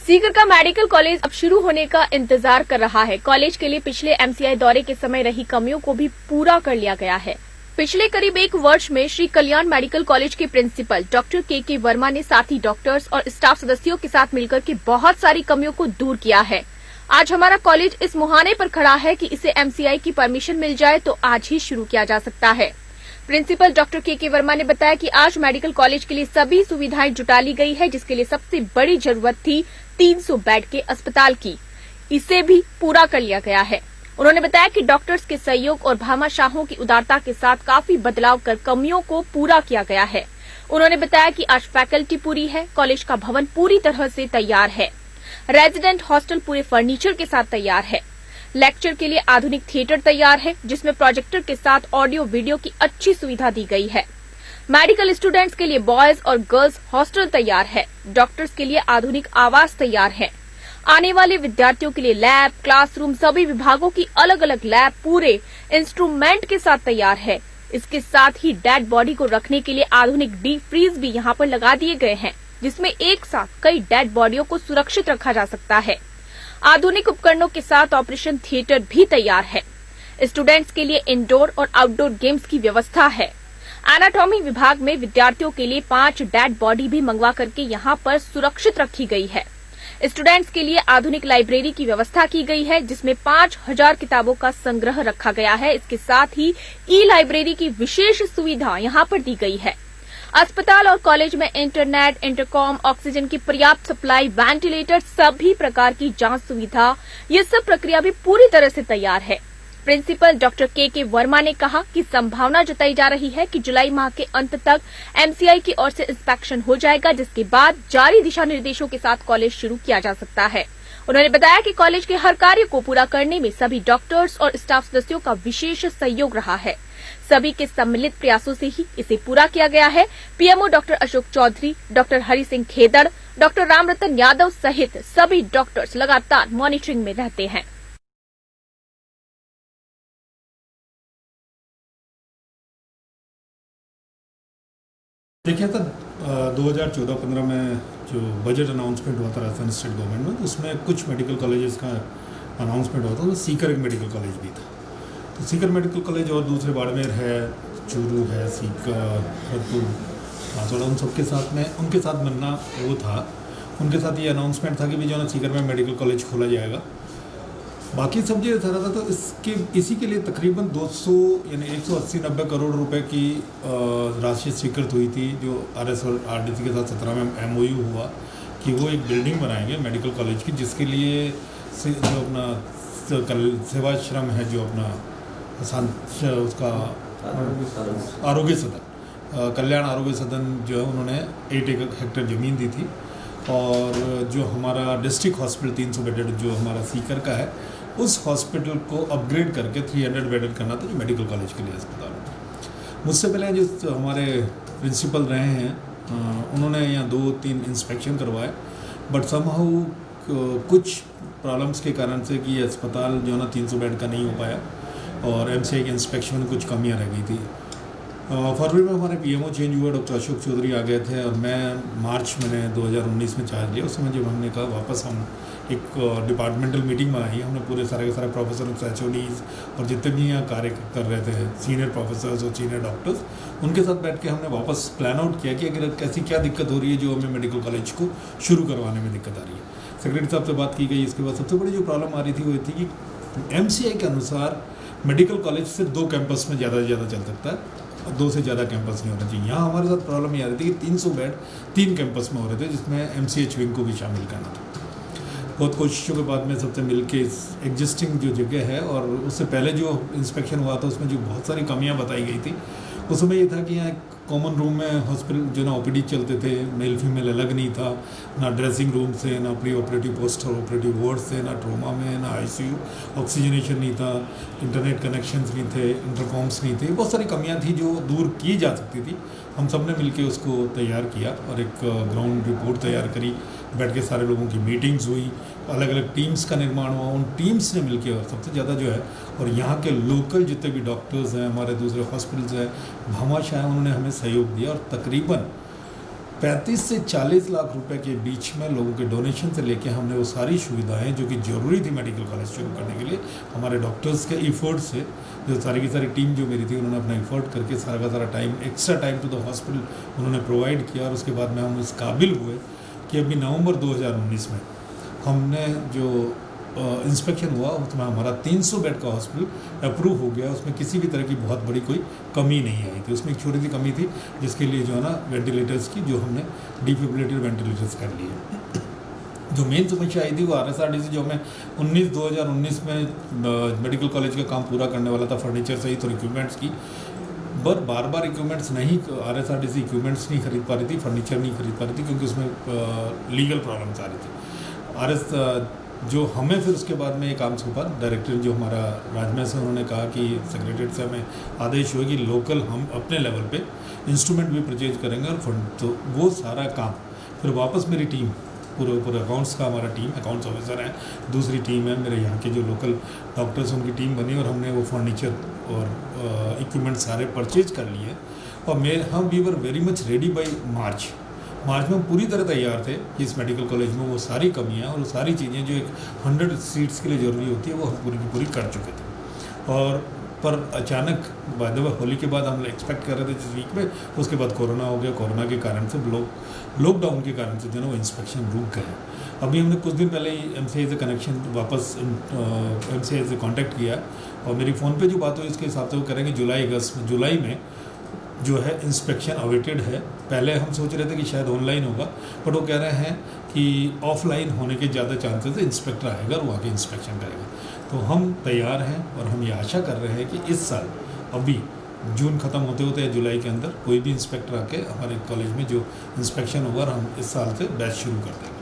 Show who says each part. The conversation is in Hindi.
Speaker 1: सीकर का मेडिकल कॉलेज अब शुरू होने का इंतजार कर रहा है। कॉलेज के लिए पिछले एमसीआई दौरे के समय रही कमियों को भी पूरा कर लिया गया है। पिछले करीब 1 वर्ष में श्री कल्याण मेडिकल कॉलेज के प्रिंसिपल डॉक्टर के वर्मा ने साथी डॉक्टर्स और स्टाफ सदस्यों के साथ मिलकर के बहुत सारी कमियों को दूर किया है। आज हमारा कॉलेज इस मुहाने पर खड़ा है कि इसे एमसीआई की परमिशन मिल जाए तो आज ही शुरू किया जा सकता है। प्रिंसिपल डॉक्टर के वर्मा ने बताया कि आज मेडिकल कॉलेज के लिए सभी सुविधाएं जुटा ली गई है, जिसके लिए सबसे बड़ी जरूरत थी 300 बेड के अस्पताल की। इसे भी पूरा कर लिया गया है। उन्होंने बताया कि डॉक्टर्स के सहयोग और भामाशाहों की उदारता के साथ काफी बदलाव कर कमियों को पूरा किया गया है। उन्होंने बताया कि आज फैकल्टी पूरी है, कॉलेज का भवन पूरी तरह से तैयार है, रेजिडेंट हॉस्टल पूरे फर्नीचर के साथ तैयार है, लेक्चर के लिए आधुनिक थिएटर तैयार है जिसमें प्रोजेक्टर के साथ ऑडियो वीडियो की अच्छी सुविधा दी गई है। मेडिकल स्टूडेंट्स के लिए बॉयज और गर्ल्स हॉस्टल तैयार है, डॉक्टर्स के लिए आधुनिक आवास तैयार है, आने वाले विद्यार्थियों के लिए लैब, क्लासरूम, सभी विभागों की अलग अलग लैब पूरे इंस्ट्रूमेंट के साथ तैयार है। इसके साथ ही डेड बॉडी को रखने के लिए आधुनिक डीप फ्रीज भी यहाँ पर लगा दिए गए हैं, जिसमें एक साथ कई डेड बॉडियों को सुरक्षित रखा जा सकता है। आधुनिक उपकरणों के साथ ऑपरेशन थिएटर भी तैयार है। स्टूडेंट्स के लिए इंडोर और आउटडोर गेम्स की व्यवस्था है। एनाटॉमी विभाग में विद्यार्थियों के लिए 5 डेड बॉडी भी मंगवा करके यहाँ पर सुरक्षित रखी गई है। स्टूडेंट्स के लिए आधुनिक लाइब्रेरी की व्यवस्था की गई है, जिसमें 5000 किताबों का संग्रह रखा गया है। इसके साथ ही ई लाइब्रेरी की विशेष सुविधा यहाँ पर दी गई है। अस्पताल और कॉलेज में इंटरनेट, इंटरकॉम, ऑक्सीजन की पर्याप्त सप्लाई, वेंटिलेटर, सभी प्रकार की जांच सुविधा, ये सब प्रक्रिया भी पूरी तरह से तैयार है। प्रिंसिपल डॉक्टर के वर्मा ने कहा कि संभावना जताई जा रही है कि जुलाई माह के अंत तक एमसीआई की ओर से इंस्पेक्शन हो जाएगा, जिसके बाद जारी दिशा निर्देशों के साथ कॉलेज शुरू किया जा सकता है। उन्होंने बताया कि कॉलेज के हर कार्य को पूरा करने में सभी डॉक्टर्स और स्टाफ सदस्यों का विशेष सहयोग रहा है। सभी के सम्मिलित प्रयासों से ही इसे पूरा किया गया है। PMO doctor Ashok Chaudhary, doctor Hari Singh Khedar, doctor Ramratan Yadav सहित सभी डॉक्टर्स लगातार मॉनिटरिंग में रहते हैं।
Speaker 2: देखिए था 2014-15 में जो बजट अनाउंसमेंट हुआ था राजस्थान स्टेट गवर्नमेंट में, उसमें कुछ मेडिकल कॉलेजेस का अनाउंसमेंट हुआ था। तो सीकर एक मेडिकल कॉलेज भी था। तो सीकर मेडिकल कॉलेज और दूसरे बाड़मेर है, चूरू है, सीकर, भरतपुर, थोड़ा उन सबके साथ में उनके साथ बनना वो था। उनके साथ ये अनाउंसमेंट था कि भी जो है सीकर में मेडिकल कॉलेज खोला जाएगा। बाकी सब जो था तो इसी के लिए तकरीबन 200 यानी 180-90 करोड़ रुपए की राशि स्वीकृत हुई थी, जो आरएस और आरडीसी के साथ 17 में एमओयू हुआ कि वो एक बिल्डिंग बनाएंगे मेडिकल कॉलेज की, जिसके लिए जो अपना सेवाश्रम है, जो अपना उसका आरोग्य सदन, कल्याण आरोग्य सदन जो है, उन्होंने 8 हेक्टेयर ज़मीन दी थी। और जो हमारा डिस्ट्रिक्ट हॉस्पिटल 300 बेडेड जो हमारा सीकर का है, उस हॉस्पिटल को अपग्रेड करके 300 बेडेड करना था, जो मेडिकल कॉलेज के लिए अस्पताल था। मुझसे पहले जो हमारे प्रिंसिपल रहे हैं, उन्होंने यहाँ 2-3 इंस्पेक्शन करवाए, बट समहाउ कुछ प्रॉब्लम्स के कारण से कि ये अस्पताल जो है ना 300 बेड का नहीं हो पाया और एमसीआई के इंस्पेक्शन में कुछ कमियाँ रह गई थी। फरवरी में हमारे पीएमओ चेंज हुआ, डॉक्टर अशोक चौधरी आ गए थे और मैं मार्च मैंने 2019 में चार्ज लिया। उस समय जब हमने कहा वापस हम एक डिपार्टमेंटल मीटिंग बनाई, हमने पूरे सारे के सारे प्रोफेसर, एचओडीज और जितने भी यहाँ कार्य कर रहे थे, सीनियर प्रोफेसर्स और सीनियर डॉक्टर्स, उनके साथ बैठ के हमने वापस प्लान आउट किया कि अगर कैसी क्या दिक्कत हो रही है जो हमें मेडिकल कॉलेज को शुरू करवाने में दिक्कत आ रही है। सेक्रेटरी साहब से बात की गई। इसके बाद सबसे बड़ी जो प्रॉब्लम आ रही थी वो थी कि एमसीआई के अनुसार मेडिकल कॉलेज सिर्फ 2 कैंपस में ज़्यादा से ज़्यादा चल सकता है, 2 से ज़्यादा कैंपस नहीं होना चाहिए। यहाँ हमारे साथ प्रॉब्लम ये आ रही थी कि 300 बेड 3 कैंपस में हो रहे थे, जिसमें एमसीएच विंग को भी शामिल करना था। बहुत कोशिशों के बाद में सबसे मिल के एग्जिस्टिंग जो जगह है, और उससे पहले जो इंस्पेक्शन हुआ था उसमें जो बहुत सारी कमियाँ बताई गई थी, उस समय ये था कि यहाँ कॉमन रूम में हॉस्पिटल जो ना ओपीडी चलते थे, मेल फीमेल अलग नहीं था, ना ड्रेसिंग रूम से, ना प्री ऑपरेटिव पोस्ट और ऑपरेटिव वार्ड से, ना ट्रोमा में, ना आईसीयू, ऑक्सीजनेशन नहीं था, इंटरनेट कनेक्शंस नहीं थे, इंटरकॉम्स नहीं थे। बहुत सारी कमियां थी जो दूर की जा सकती थी। हम सब ने मिलकर उसको तैयार किया और एक ग्राउंड रिपोर्ट तैयार करी, बैठ के सारे लोगों की मीटिंग्स हुई, अलग अलग टीम्स का निर्माण हुआ। उन टीम्स ने मिलकर, और सबसे ज़्यादा जो है, और यहाँ के लोकल जितने भी डॉक्टर्स हैं, हमारे दूसरे हॉस्पिटल्स हैं, भामाशाह हैं, उन्होंने हमें सहयोग दिया और तकरीबन 35 से 40 लाख रुपए के बीच में लोगों के डोनेशन से लेके हमने वो सारी सुविधाएं जो कि ज़रूरी थी मेडिकल कॉलेज शुरू करने के लिए, हमारे डॉक्टर्स के इफ़र्ट से, जो सारी की सारी टीम जो मेरी थी उन्होंने अपना इफ़र्ट करके सारा का सारा time, extra time to the hospital उन्होंने प्रोवाइड किया। और उसके बाद में हम इस काबिल हुए कि अभी नवंबर 2019 में हमने जो इंस्पेक्शन हुआ उसमें हमारा 300 बेड का हॉस्पिटल अप्रूव हो गया। उसमें किसी भी तरह की बहुत बड़ी कोई कमी नहीं आई थी। उसमें एक छोटी सी कमी थी जिसके लिए जो है ना वेंटिलेटर्स की, जो हमने डिफिब्रिलेटर वेंटिलेटर्स कर लिए। जो मेन समस्या आई थी वो RSRDC जो हमें 2019 में मेडिकल कॉलेज का काम पूरा करने वाला था, फर्नीचर सहित और इक्विपमेंट्स की, पर बार बार इक्विपमेंट्स नहीं, RSRDC इक्विपमेंट्स नहीं खरीद पा रही थी, फर्नीचर नहीं खरीद पा रही थी क्योंकि उसमें लीगल प्रॉब्लम्स आ रही थी। जो हमें फिर उसके बाद में एक काम सौंपा डायरेक्टर जो हमारा राजमहल से, उन्होंने कहा कि सेक्रेटरीट से हमें आदेश हुआ कि लोकल हम अपने लेवल पे इंस्ट्रूमेंट भी परचेज करेंगे और फंड, तो वो सारा काम फिर वापस मेरी टीम, पूरे अकाउंट्स का हमारा टीम, अकाउंट्स ऑफिसर है, दूसरी टीम है मेरे यहाँ के जो लोकल डॉक्टर्स, उनकी टीम बनी और हमने वो फर्नीचर और इक्विपमेंट सारे परचेज कर लिए। और हम we were very much ready by March में हम पूरी तरह तैयार थे कि इस मेडिकल कॉलेज में वो सारी कमियां और वो सारी चीज़ें जो एक 100 सीट्स के लिए ज़रूरी होती है वो हम पूरी की पूरी कर चुके थे। और पर अचानक बाय द वे होली के बाद हम एक्सपेक्ट कर रहे थे जिस वीक में, उसके बाद कोरोना हो गया। कोरोना के कारण से लॉकडाउन के कारण से जो है वो इंस्पेक्शन रुक गए। अभी हमने कुछ दिन पहले ही MCI से कनेक्शन वापस MCI से कॉन्टैक्ट किया और मेरी फ़ोन पे जो बात हुई उसके हिसाब से वो करेंगे जुलाई में जो है इंस्पेक्शन अवेटेड है। पहले हम सोच रहे थे कि शायद ऑनलाइन होगा, बट वो कह रहे हैं कि ऑफलाइन होने के ज़्यादा चांसेस है, इंस्पेक्टर आएगा और वो आके इंस्पेक्शन करेगा। तो हम तैयार हैं और हम ये आशा कर रहे हैं कि इस साल अभी जून ख़त्म होते होते या जुलाई के अंदर कोई भी इंस्पेक्टर आके हमारे कॉलेज में जो इंस्पेक्शन होगा और हम इस साल से बैच शुरू कर देंगे।